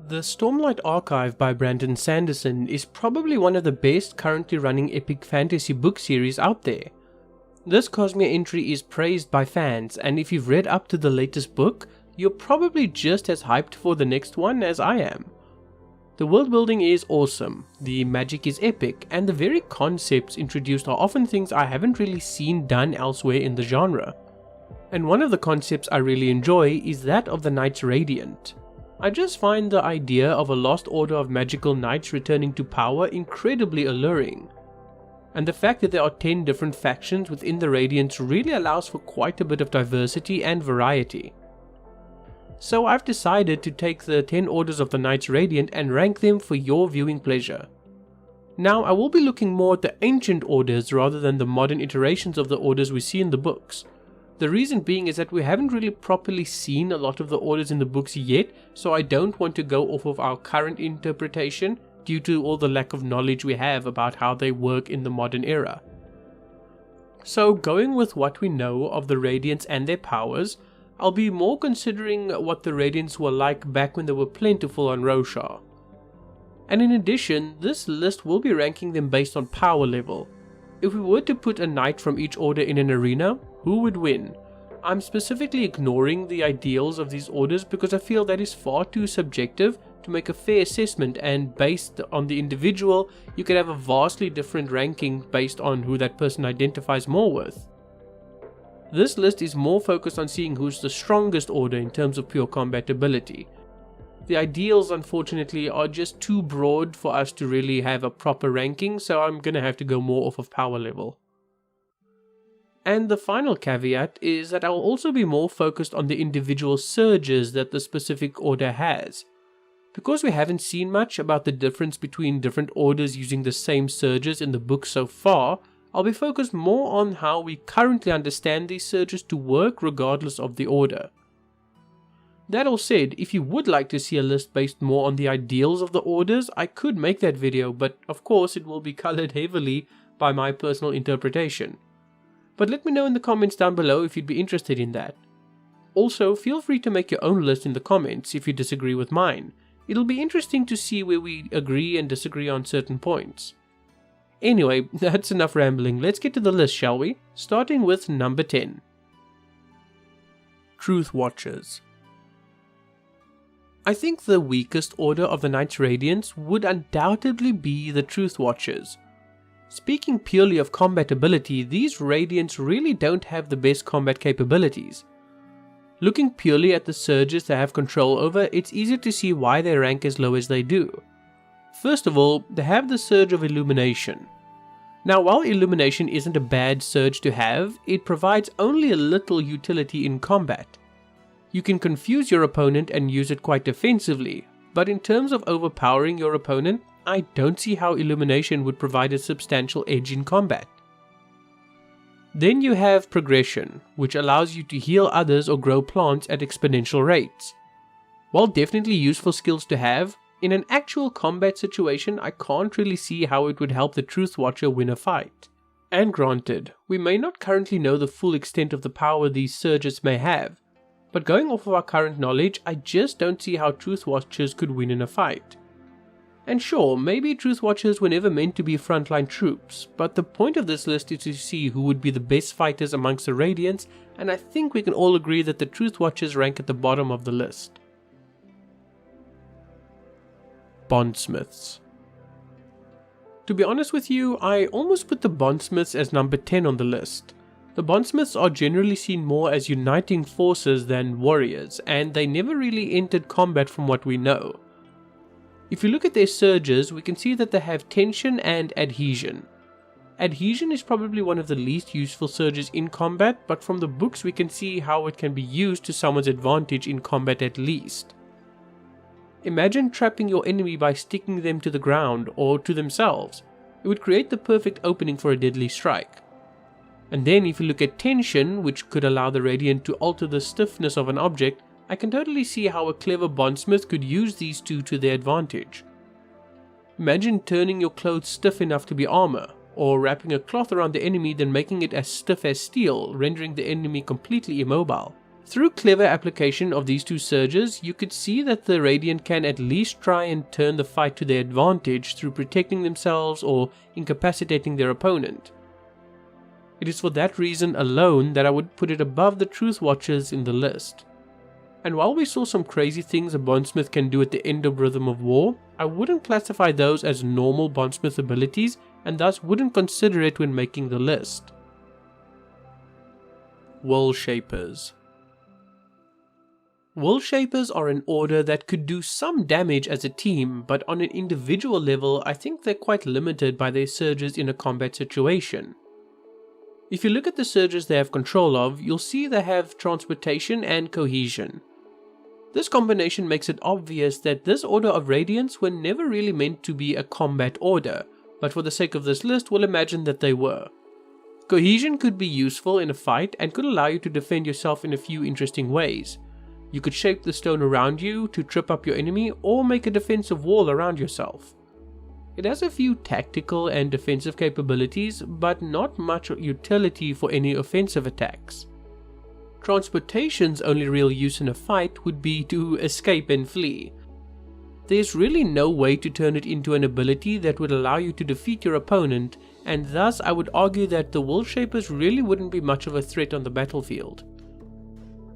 The Stormlight Archive by Brandon Sanderson is probably one of the best currently running epic fantasy book series out there. This Cosmere entry is praised by fans, and if you've read up to the latest book, you're probably just as hyped for the next one as I am. The world building is awesome, the magic is epic, and the very concepts introduced are often things I haven't really seen done elsewhere in the genre. And one of the concepts I really enjoy is that of the Knights Radiant. I just find the idea of a lost order of magical knights returning to power incredibly alluring. And the fact that there are 10 different factions within the Radiants really allows for quite a bit of diversity and variety. So I've decided to take the 10 orders of the Knights Radiant and rank them for your viewing pleasure. Now I will be looking more at the ancient orders rather than the modern iterations of the orders we see in the books. The reason being is that we haven't really properly seen a lot of the orders in the books yet, so I don't want to go off of our current interpretation due to all the lack of knowledge we have about how they work in the modern era. So going with what we know of the Radiants and their powers, I'll be more considering what the Radiants were like back when they were plentiful on Roshar. And in addition, this list will be ranking them based on power level. If we were to put a knight from each order in an arena, who would win? I'm specifically ignoring the ideals of these orders because I feel that is far too subjective to make a fair assessment, and based on the individual, you could have a vastly different ranking based on who that person identifies more with. This list is more focused on seeing who's the strongest order in terms of pure combat ability. The ideals unfortunately are just too broad for us to really have a proper ranking, so I'm gonna have to go more off of power level. And the final caveat is that I'll also be more focused on the individual surges that the specific order has. Because we haven't seen much about the difference between different orders using the same surges in the book so far, I'll be focused more on how we currently understand these surges to work regardless of the order. That all said, if you would like to see a list based more on the ideals of the orders, I could make that video, but of course it will be colored heavily by my personal interpretation. But let me know in the comments down below if you'd be interested in that. Also, feel free to make your own list in the comments if you disagree with mine. It'll be interesting to see where we agree and disagree on certain points. Anyway, that's enough rambling, let's get to the list, shall we? Starting with number 10. Truthwatchers. I think the weakest order of the Knights Radiants would undoubtedly be the Truthwatchers. Speaking purely of combat ability, these Radiants really don't have the best combat capabilities. Looking purely at the surges they have control over, it's easy to see why they rank as low as they do. First of all, they have the surge of illumination. Now, while illumination isn't a bad surge to have, it provides only a little utility in combat. You can confuse your opponent and use it quite offensively, but in terms of overpowering your opponent, I don't see how illumination would provide a substantial edge in combat. Then you have progression, which allows you to heal others or grow plants at exponential rates. While definitely useful skills to have, in an actual combat situation I can't really see how it would help the Truthwatcher win a fight. And granted, we may not currently know the full extent of the power these surges may have, but going off of our current knowledge, I just don't see how Truthwatchers could win in a fight. And sure, maybe Truthwatchers were never meant to be frontline troops, but the point of this list is to see who would be the best fighters amongst the Radiants, and I think we can all agree that the Truthwatchers rank at the bottom of the list. Bondsmiths. To be honest with you, I almost put the Bondsmiths as number 10 on the list. The Bondsmiths are generally seen more as uniting forces than warriors, and they never really entered combat from what we know. If you look at their surges, we can see that they have tension and adhesion. Adhesion is probably one of the least useful surges in combat, but from the books we can see how it can be used to someone's advantage in combat at least. Imagine trapping your enemy by sticking them to the ground or to themselves. It would create the perfect opening for a deadly strike. And then if you look at tension, which could allow the Radiant to alter the stiffness of an object, I can totally see how a clever bondsmith could use these two to their advantage. Imagine turning your clothes stiff enough to be armor, or wrapping a cloth around the enemy then making it as stiff as steel, rendering the enemy completely immobile. Through clever application of these two surges, you could see that the Radiant can at least try and turn the fight to their advantage through protecting themselves or incapacitating their opponent. It is for that reason alone that I would put it above the Truthwatchers in the list. And while we saw some crazy things a Bondsmith can do at the end of Rhythm of War, I wouldn't classify those as normal Bondsmith abilities and thus wouldn't consider it when making the list. Willshapers. Willshapers are an order that could do some damage as a team, but on an individual level I think they're quite limited by their surges in a combat situation. If you look at the surges they have control of, you'll see they have transportation and cohesion. This combination makes it obvious that this order of Radiants were never really meant to be a combat order, but for the sake of this list we'll imagine that they were. Cohesion could be useful in a fight and could allow you to defend yourself in a few interesting ways. You could shape the stone around you to trip up your enemy or make a defensive wall around yourself. It has a few tactical and defensive capabilities, but not much utility for any offensive attacks. Transportation's only real use in a fight would be to escape and flee. There's really no way to turn it into an ability that would allow you to defeat your opponent, and thus I would argue that the Willshapers really wouldn't be much of a threat on the battlefield.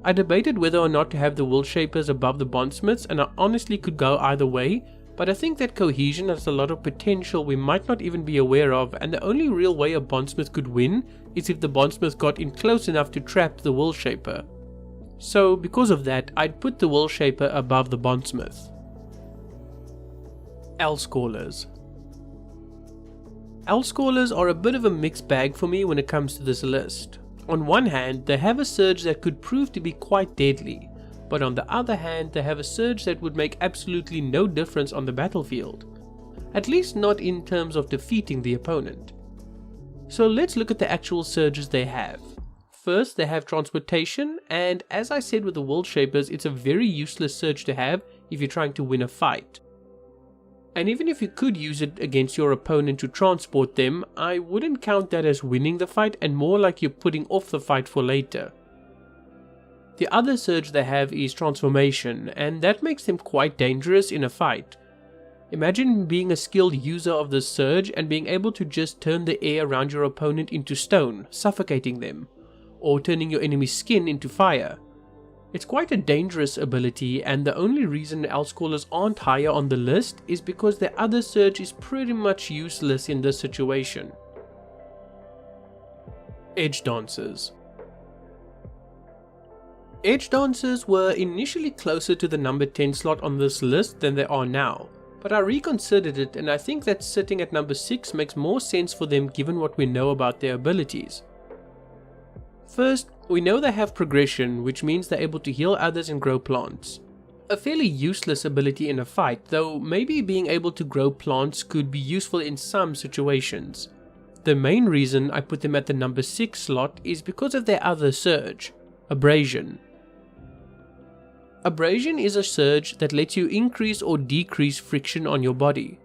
I debated whether or not to have the Willshapers above the Bondsmiths, and I honestly could go either way, but I think that cohesion has a lot of potential we might not even be aware of, and the only real way a Bondsmith could win is if the Bondsmith got in close enough to trap the Willshaper. So because of that, I'd put the Willshaper above the Bondsmith. Elsecallers. Elsecallers are a bit of a mixed bag for me when it comes to this list. On one hand, they have a surge that could prove to be quite deadly, but on the other hand, they have a surge that would make absolutely no difference on the battlefield. At least not in terms of defeating the opponent. So let's look at the actual surges they have. First, they have transportation, and as I said with the Willshapers, it's a very useless surge to have if you're trying to win a fight. And even if you could use it against your opponent to transport them, I wouldn't count that as winning the fight and more like you're putting off the fight for later. The other surge they have is transformation, and that makes them quite dangerous in a fight. Imagine being a skilled user of this surge and being able to just turn the air around your opponent into stone, suffocating them, or turning your enemy's skin into fire. It's quite a dangerous ability, and the only reason Elsecallers aren't higher on the list is because their other surge is pretty much useless in this situation. Edgedancers. Edgedancers were initially closer to the number 10 slot on this list than they are now, but I reconsidered it and I think that sitting at number 6 makes more sense for them given what we know about their abilities. First, we know they have progression, which means they're able to heal others and grow plants. A fairly useless ability in a fight, though maybe being able to grow plants could be useful in some situations. The main reason I put them at the number 6 slot is because of their other surge, Abrasion. Abrasion is a surge that lets you increase or decrease friction on your body.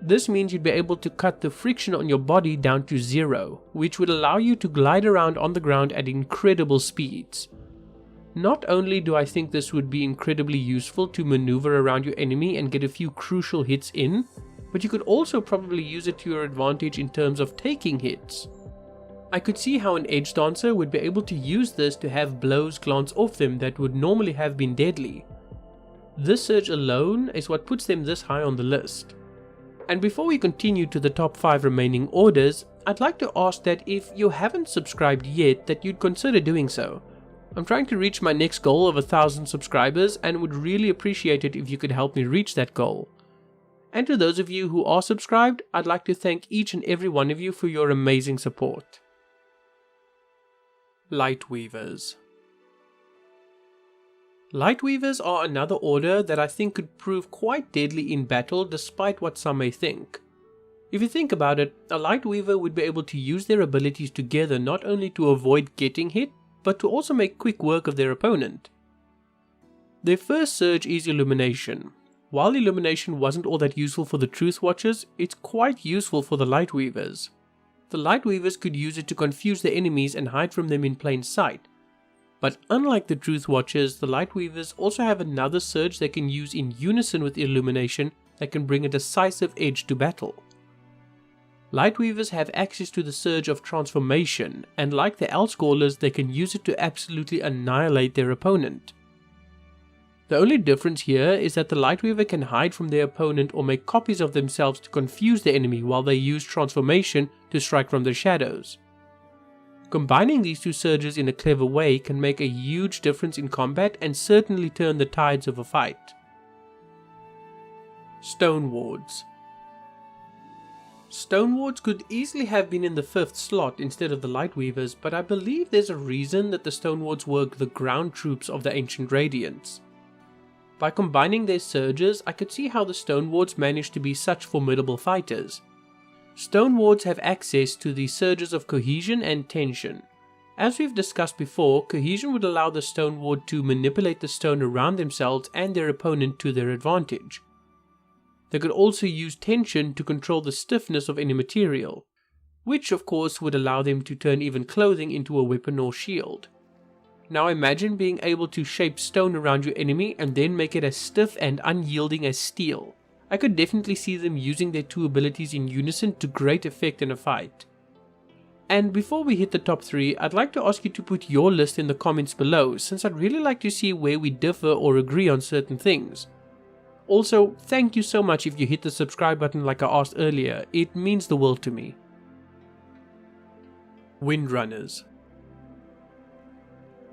This means you'd be able to cut the friction on your body down to 0, which would allow you to glide around on the ground at incredible speeds. Not only do I think this would be incredibly useful to maneuver around your enemy and get a few crucial hits in, but you could also probably use it to your advantage in terms of taking hits. I could see how an Edgedancer would be able to use this to have blows glance off them that would normally have been deadly. This surge alone is what puts them this high on the list. And before we continue to the top 5 remaining orders, I'd like to ask that if you haven't subscribed yet, that you'd consider doing so. I'm trying to reach my next goal of 1,000 subscribers and would really appreciate it if you could help me reach that goal. And to those of you who are subscribed, I'd like to thank each and every one of you for your amazing support. Lightweavers. Lightweavers are another order that I think could prove quite deadly in battle despite what some may think. If you think about it, a Lightweaver would be able to use their abilities together not only to avoid getting hit, but to also make quick work of their opponent. Their first surge is Illumination. While Illumination wasn't all that useful for the Truthwatchers, it's quite useful for the Lightweavers. The Lightweavers could use it to confuse their enemies and hide from them in plain sight. But unlike the Truthwatchers, the Lightweavers also have another surge they can use in unison with illumination that can bring a decisive edge to battle. Lightweavers have access to the surge of transformation, and like the Elsecallers, they can use it to absolutely annihilate their opponent. The only difference here is that the Lightweaver can hide from their opponent or make copies of themselves to confuse the enemy while they use transformation to strike from the shadows. Combining these two surges in a clever way can make a huge difference in combat and certainly turn the tides of a fight. Stonewards. Stonewards could easily have been in the 5th slot instead of the Lightweavers, but I believe there's a reason that the Stonewards were the ground troops of the Ancient Radiance. By combining their surges, I could see how the Stonewards managed to be such formidable fighters. Stonewards have access to the surges of cohesion and tension. As we've discussed before, cohesion would allow the Stoneward to manipulate the stone around themselves and their opponent to their advantage. They could also use tension to control the stiffness of any material, which of course would allow them to turn even clothing into a weapon or shield. Now imagine being able to shape stone around your enemy and then make it as stiff and unyielding as steel. I could definitely see them using their two abilities in unison to great effect in a fight. And before we hit the top 3, I'd like to ask you to put your list in the comments below, since I'd really like to see where we differ or agree on certain things. Also, thank you so much if you hit the subscribe button like I asked earlier, it means the world to me. Windrunners.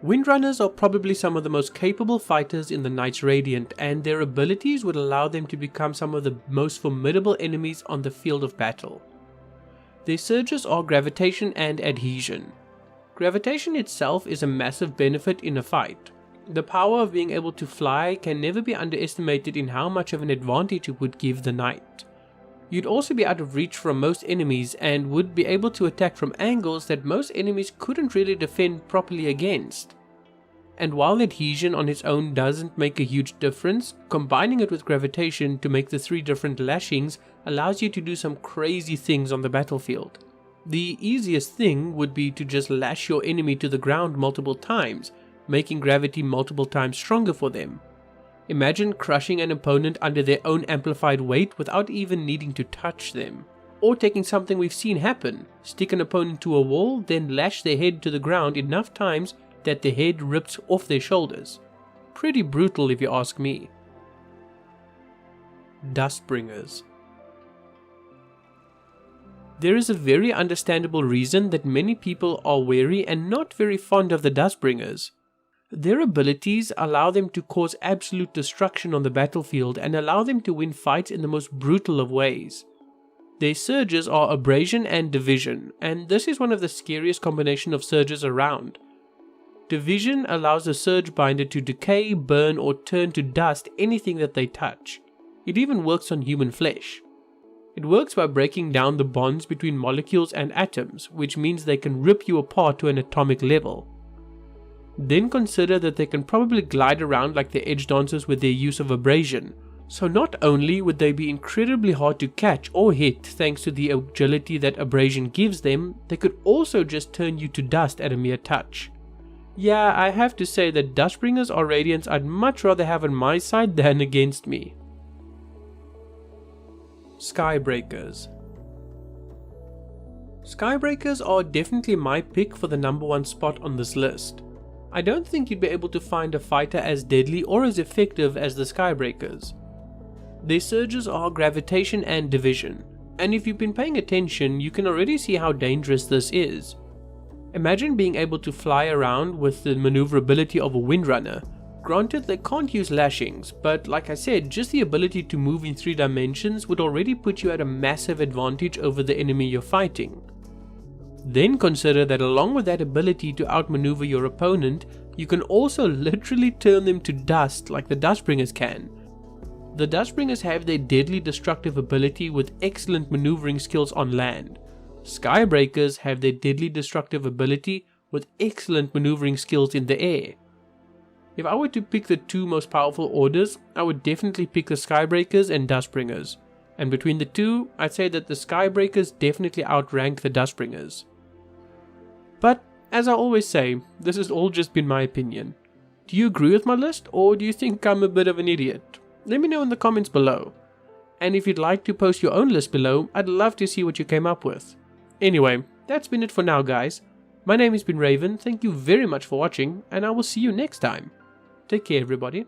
Windrunners are probably some of the most capable fighters in the Knights Radiant, and their abilities would allow them to become some of the most formidable enemies on the field of battle. Their surges are gravitation and adhesion. Gravitation itself is a massive benefit in a fight. The power of being able to fly can never be underestimated in how much of an advantage it would give the Knight. You'd also be out of reach from most enemies and would be able to attack from angles that most enemies couldn't really defend properly against. And while adhesion on its own doesn't make a huge difference, combining it with gravitation to make the 3 different lashings allows you to do some crazy things on the battlefield. The easiest thing would be to just lash your enemy to the ground multiple times, making gravity multiple times stronger for them. Imagine crushing an opponent under their own amplified weight without even needing to touch them. Or taking something we've seen happen, stick an opponent to a wall, then lash their head to the ground enough times that the head rips off their shoulders. Pretty brutal if you ask me. Dustbringers. There is a very understandable reason that many people are wary and not very fond of the Dustbringers. Their abilities allow them to cause absolute destruction on the battlefield and allow them to win fights in the most brutal of ways. Their surges are abrasion and division, and this is one of the scariest combination of surges around. Division allows the surge binder to decay, burn, or turn to dust anything that they touch. It even works on human flesh. It works by breaking down the bonds between molecules and atoms, which means they can rip you apart to an atomic level. Then consider that they can probably glide around like the Edgedancers with their use of abrasion. So not only would they be incredibly hard to catch or hit thanks to the agility that abrasion gives them, they could also just turn you to dust at a mere touch. Yeah, I have to say that Dustbringers are Radiants I'd much rather have on my side than against me. Skybreakers. Skybreakers are definitely my pick for the number 1 spot on this list. I don't think you'd be able to find a fighter as deadly or as effective as the Skybreakers. Their surges are gravitation and division, and if you've been paying attention, you can already see how dangerous this is. Imagine being able to fly around with the maneuverability of a Windrunner. Granted, they can't use lashings, but like I said, just the ability to move in 3 dimensions would already put you at a massive advantage over the enemy you're fighting. Then consider that along with that ability to outmaneuver your opponent, you can also literally turn them to dust like the Dustbringers can. The Dustbringers have their deadly destructive ability with excellent maneuvering skills on land. Skybreakers have their deadly destructive ability with excellent maneuvering skills in the air. If I were to pick the 2 most powerful orders, I would definitely pick the Skybreakers and Dustbringers. And between the 2, I'd say that the Skybreakers definitely outrank the Dustbringers. But As I always say, this has all just been my opinion. Do you agree with my list, or do you think I'm a bit of an idiot? Let me know in the comments below. And if you'd like to post your own list below, I'd love to see what you came up with. Anyway, that's been it for now, guys. My name has been Raven, thank you very much for watching, and I will see you next time. Take care, everybody.